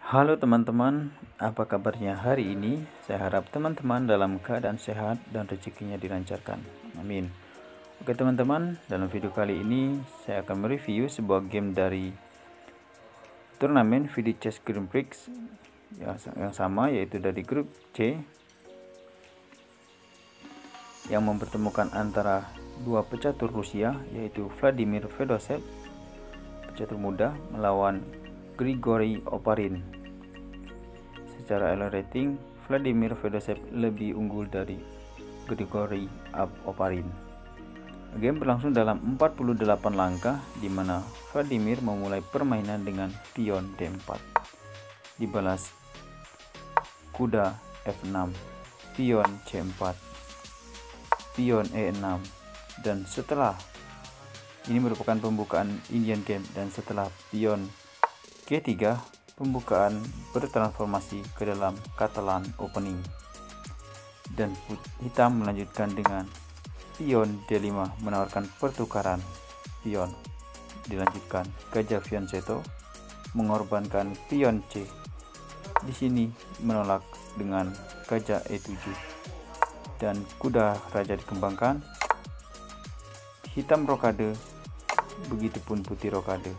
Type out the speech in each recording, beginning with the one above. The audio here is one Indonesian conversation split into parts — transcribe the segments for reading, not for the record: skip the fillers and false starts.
Halo teman-teman, apa kabarnya hari ini? Saya harap teman-teman dalam keadaan sehat dan rezekinya dilancarkan. Amin. Oke teman-teman, dalam video kali ini saya akan mereview sebuah game dari turnamen VD Chess Grand Prix yang sama, yaitu dari grup C, yang mempertemukan antara dua pecatur Rusia, yaitu Vladimir Fedosev, pecatur muda, melawan Grigori Oparin. Secara elo rating, Vladimir Fedosev lebih unggul dari Grigori Oparin. Game berlangsung dalam 48 langkah, di mana Vladimir memulai permainan dengan pion D4, dibalas kuda F6, pion C4, pion E6, dan setelah ini merupakan pembukaan Indian game, dan setelah pion G3, pembukaan bertransformasi ke dalam Catalan opening, dan hitam melanjutkan dengan pion D5 menawarkan pertukaran pion. Dilanjutkan gajah fianchetto mengorbankan pion C. Di sini menolak dengan gajah E7 dan kuda raja dikembangkan. Hitam rokade, begitupun putih rokade.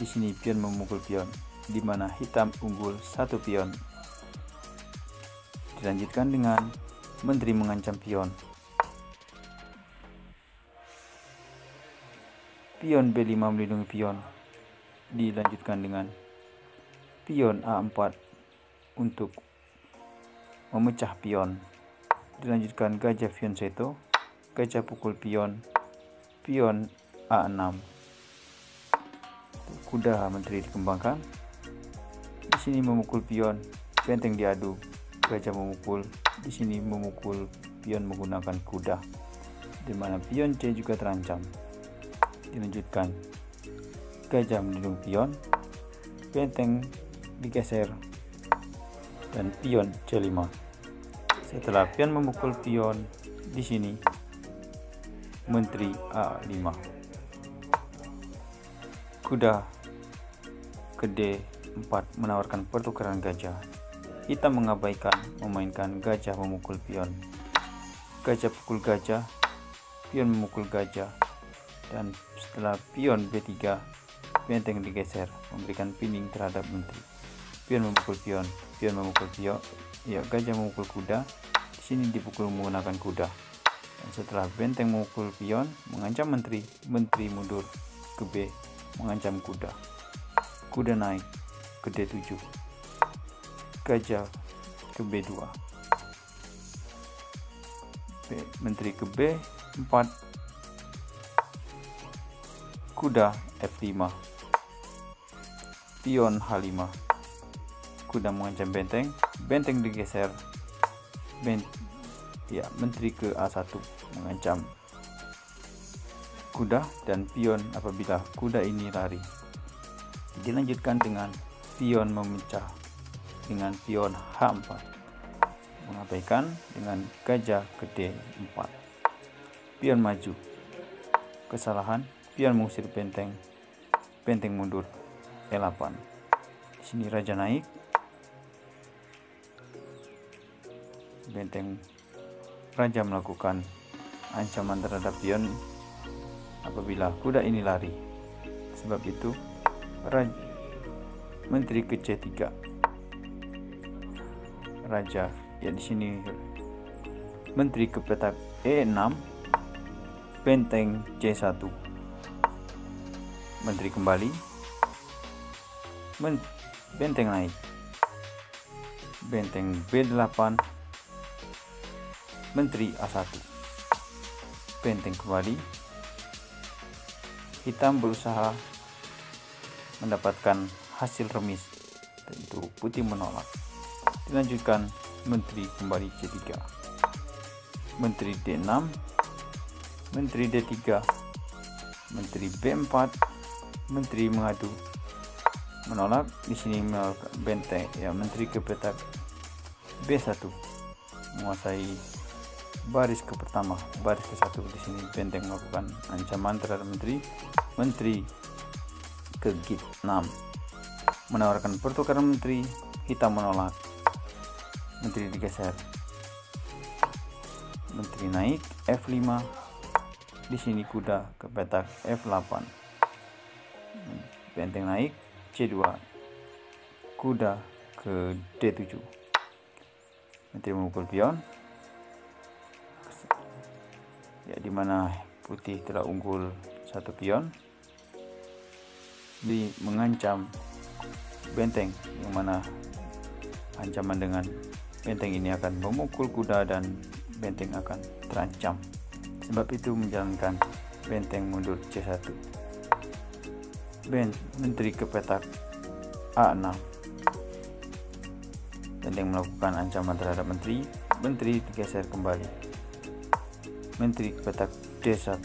Di sini pion memukul pion, di mana hitam unggul satu pion. Dilanjutkan dengan menteri mengancam pion. Pion B5 melindungi pion. Dilanjutkan dengan pion A4 untuk memecah pion. Dilanjutkan gajah fianchetto, gajah pukul pion, pion A6. Kuda menteri dikembangkan. Di sini memukul pion, benteng diadu, gajah memukul. Di sini memukul pion menggunakan kuda, di mana pion C juga terancam. Dilanjutkan gajah melindungi pion, benteng digeser, dan pion C5. Setelah pion memukul pion, di sini menteri A5, kuda ke D4 menawarkan pertukaran gajah. Hitam mengabaikan, memainkan gajah memukul pion, gajah pukul gajah, pion memukul gajah, dan setelah pion B3, benteng digeser, memberikan pinning terhadap menteri. Pion memukul pion, pion memukul pion, ya, gajah memukul kuda. Di sini dipukul menggunakan kuda. Dan setelah benteng memukul pion, mengancam menteri, menteri mundur ke B, mengancam kuda. Kuda naik ke D7, gajah ke B2, menteri ke B4, kuda F5, pion H5, kuda mengancam benteng, benteng digeser, menteri ke A1 mengancam kuda dan pion apabila kuda ini lari. Dilanjutkan dengan pion memecah dengan pion H4, mengabaikan dengan gajah ke D4, pion maju, kesalahan, pion mengusir benteng, benteng mundur E8. Di sini raja naik, benteng raja melakukan ancaman terhadap pion apabila kuda ini lari. Sebab itu menteri ke C3, raja, ya, di sini menteri ke petak E6, benteng C1, menteri kembali, benteng naik, benteng B8, menteri A1, benteng kembali. Hitam berusaha mendapatkan hasil remis, tentu putih menolak. Dilanjutkan menteri kembali C3, menteri D6, menteri D3, menteri B4, menteri mengadu, menolak. Di sini menolak benteng, ya, menteri ke petak B1, menguasai baris ke pertama, baris ke 1. Di sini benteng melakukan ancaman terhadap menteri, menteri ke G6, menawarkan pertukaran menteri, hitam menolak. Menteri digeser. Menteri naik F5. Di sini kuda ke petak F8. Benteng naik C2. Kuda ke D7. Menteri memukul pion. Ya, dimana putih telah unggul satu pion. Di mengancam benteng, yang mana ancaman dengan benteng ini akan memukul kuda dan benteng akan terancam. Sebab itu menjalankan benteng mundur C1. Menteri ke petak A6. Benteng melakukan ancaman terhadap menteri. Menteri digeser kembali. Menteri ke petak D1.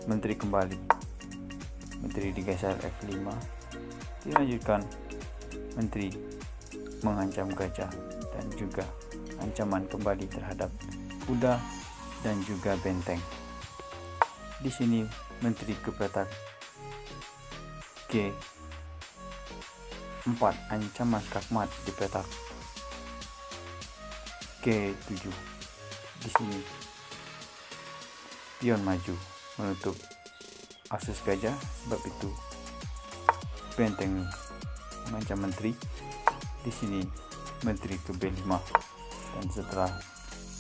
Menteri kembali. Menteri digeser F5. Dilanjutkan menteri mengancam gajah dan juga ancaman kembali terhadap kuda dan juga benteng. Di sini menteri ke petak G4, ancaman skakmat di petak G7. Di sini pion maju menutup akses gajah, sebab itu benteng mengancam menteri. Di sini menteri ke B5, dan setelah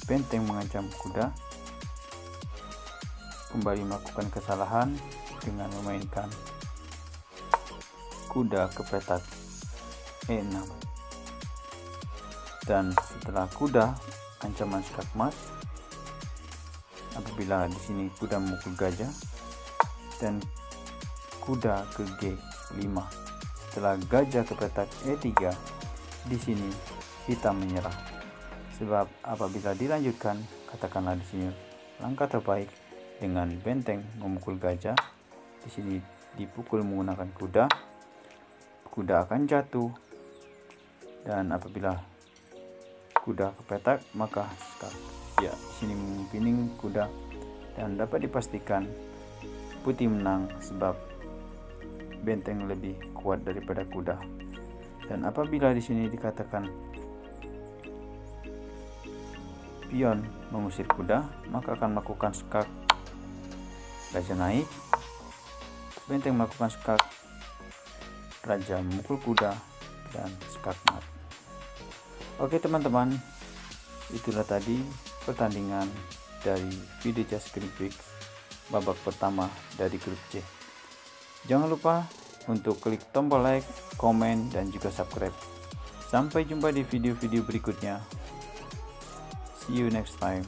benteng mengancam kuda, kembali melakukan kesalahan dengan memainkan kuda ke petak E6. Dan setelah kuda ancaman skakmat, apabila di sini kuda memukul gajah, dan kuda ke G5. Setelah gajah ke petak E3, di sini hitam menyerah. Sebab apabila dilanjutkan, katakanlah di sini langkah terbaik dengan benteng memukul gajah, di sini dipukul menggunakan kuda, kuda akan jatuh, dan apabila kuda ke petak, maka ya sini mempining kuda, dan dapat dipastikan putih menang sebab benteng lebih kuat daripada kuda. Dan apabila di sini dikatakan pion mengusir kuda, maka akan melakukan skak. Raja naik, benteng melakukan skak, raja memukul kuda, dan skak mat. Oke teman-teman, itulah tadi pertandingan dari video Just Green Prix babak pertama dari grup C. Jangan lupa untuk klik tombol like, komen, dan juga subscribe. Sampai jumpa di video-video berikutnya. See you next time.